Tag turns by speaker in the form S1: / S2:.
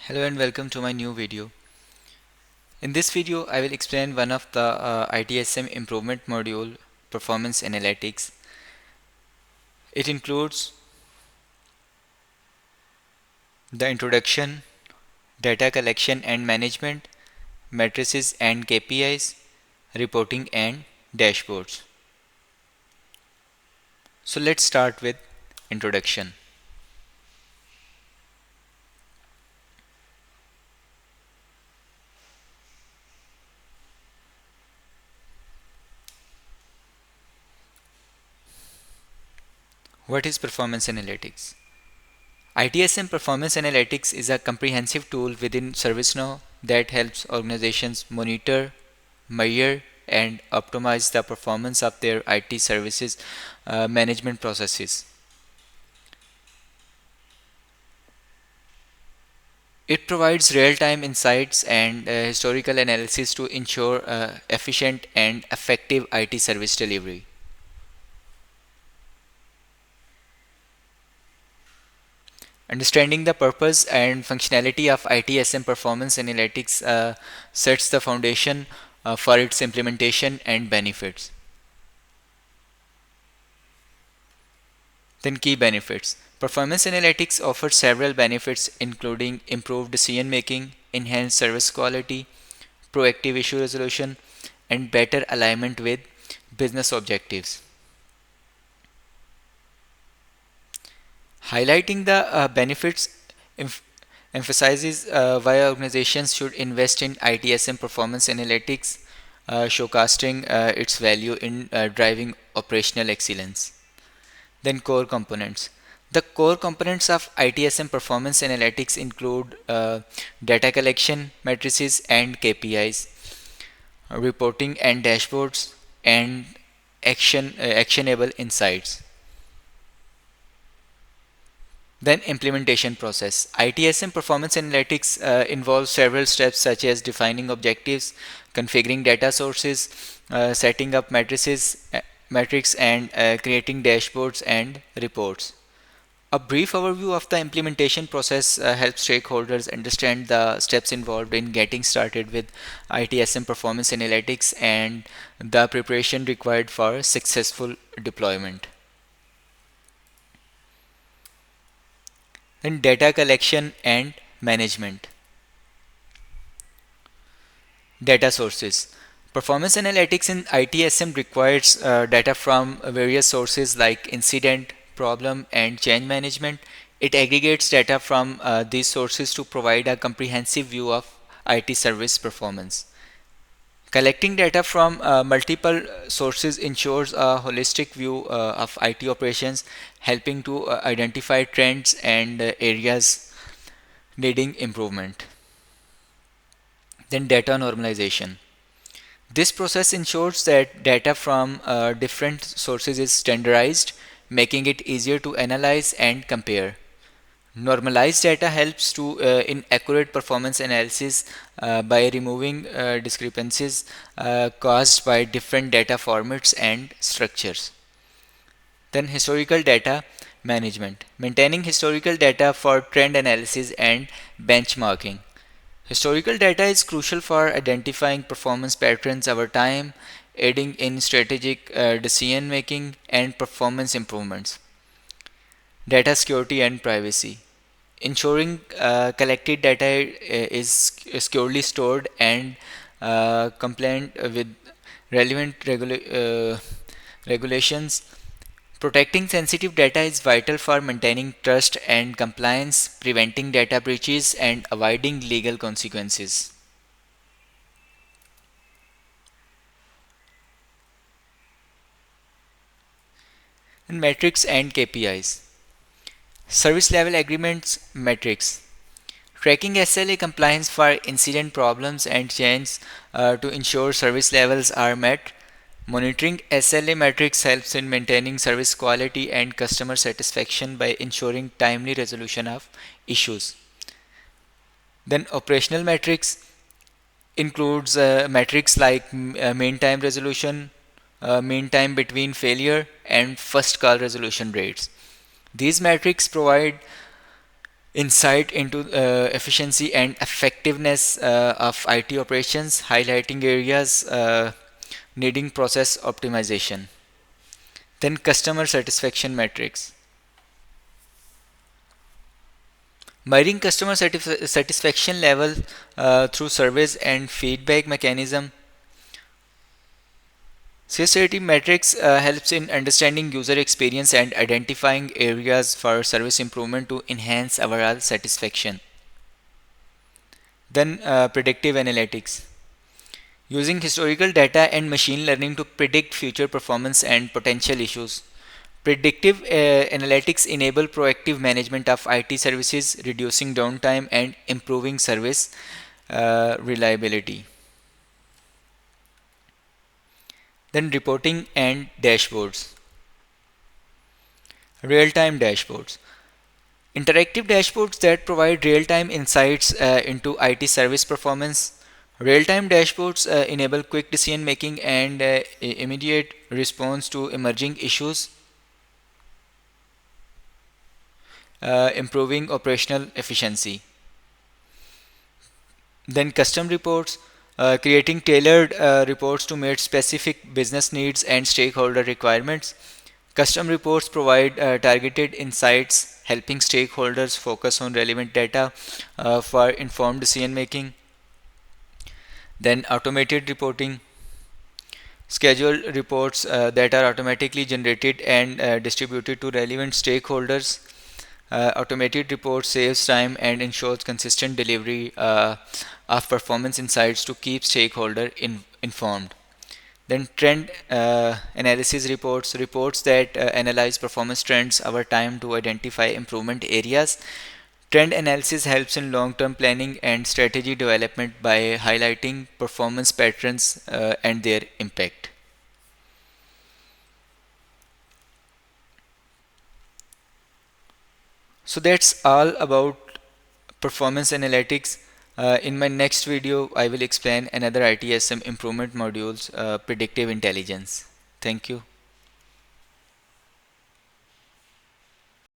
S1: Hello and welcome to my new video. In this video, I will explain one of the ITSM improvement module, performance analytics. It includes the introduction, data collection and management, matrices and KPIs, reporting and dashboards. So let's start with introduction. What is performance analytics? ITSM Performance Analytics is a comprehensive tool within ServiceNow that helps organizations monitor, measure, and optimize the performance of their IT services management processes. It provides real-time insights and historical analysis to ensure efficient and effective IT service delivery. Understanding the purpose and functionality of ITSM Performance Analytics sets the foundation for its implementation and benefits. Then key benefits. Performance Analytics offers several benefits including improved decision making, enhanced service quality, proactive issue resolution, and better alignment with business objectives. Highlighting the benefits em- emphasizes why organizations should invest in ITSM performance analytics, showcasing its value in driving operational excellence. Then core components. The core components of ITSM performance analytics include data collection, matrices and KPIs, reporting and dashboards, and actionable insights. Then implementation process. ITSM performance analytics involves several steps such as defining objectives, configuring data sources, setting up metrics and creating dashboards and reports. A brief overview of the implementation process helps stakeholders understand the steps involved in getting started with ITSM performance analytics and the preparation required for successful deployment. Then data collection and management. Data sources. Performance analytics in ITSM requires data from various sources like incident, problem, and change management. It aggregates data from these sources to provide a comprehensive view of IT service performance. Collecting data from multiple sources ensures a holistic view of IT operations, helping to identify trends and areas needing improvement. Then data normalization. This process ensures that data from different sources is standardized, making it easier to analyze and compare. Normalized data helps to in accurate performance analysis by removing discrepancies caused by different data formats and structures. Then historical data management. Maintaining historical data for trend analysis and benchmarking. Historical data is crucial for identifying performance patterns over time, aiding in strategic decision making and performance improvements. Data security and privacy. Ensuring collected data is securely stored and compliant with relevant regulations. Protecting sensitive data is vital for maintaining trust and compliance, preventing data breaches, and avoiding legal consequences. And metrics and KPIs. Service level agreements metrics. Tracking SLA compliance for incident problems and change to ensure service levels are met. Monitoring SLA metrics helps in maintaining service quality and customer satisfaction by ensuring timely resolution of issues. Then operational metrics includes metrics like mean time resolution, mean time between failure, and first call resolution rates. These metrics provide insight into efficiency and effectiveness of IT operations, highlighting areas needing process optimization. Then customer satisfaction metrics. Measuring customer satisfaction level through surveys and feedback mechanism. CSAT metrics helps in understanding user experience and identifying areas for service improvement to enhance overall satisfaction. Then predictive analytics. Using historical data and machine learning to predict future performance and potential issues. Predictive analytics enable proactive management of IT services, reducing downtime and improving service reliability. Then reporting and dashboards. Real-time dashboards. Interactive dashboards that provide real-time insights into IT service performance. Real-time dashboards enable quick decision making and immediate response to emerging issues, improving operational efficiency. Then custom reports, creating tailored reports to meet specific business needs and stakeholder requirements. Custom reports provide targeted insights, helping stakeholders focus on relevant data for informed decision making. Then automated reporting, scheduled reports that are automatically generated and distributed to relevant stakeholders. Automated reports saves time and ensures consistent delivery of performance insights to keep stakeholder informed. Then trend analysis reports, reports that analyze performance trends over time to identify improvement areas. Trend analysis helps in long-term planning and strategy development by highlighting performance patterns and their impact. So that's all about performance analytics. In my next video, I will explain another ITSM improvement modules, predictive intelligence. Thank you.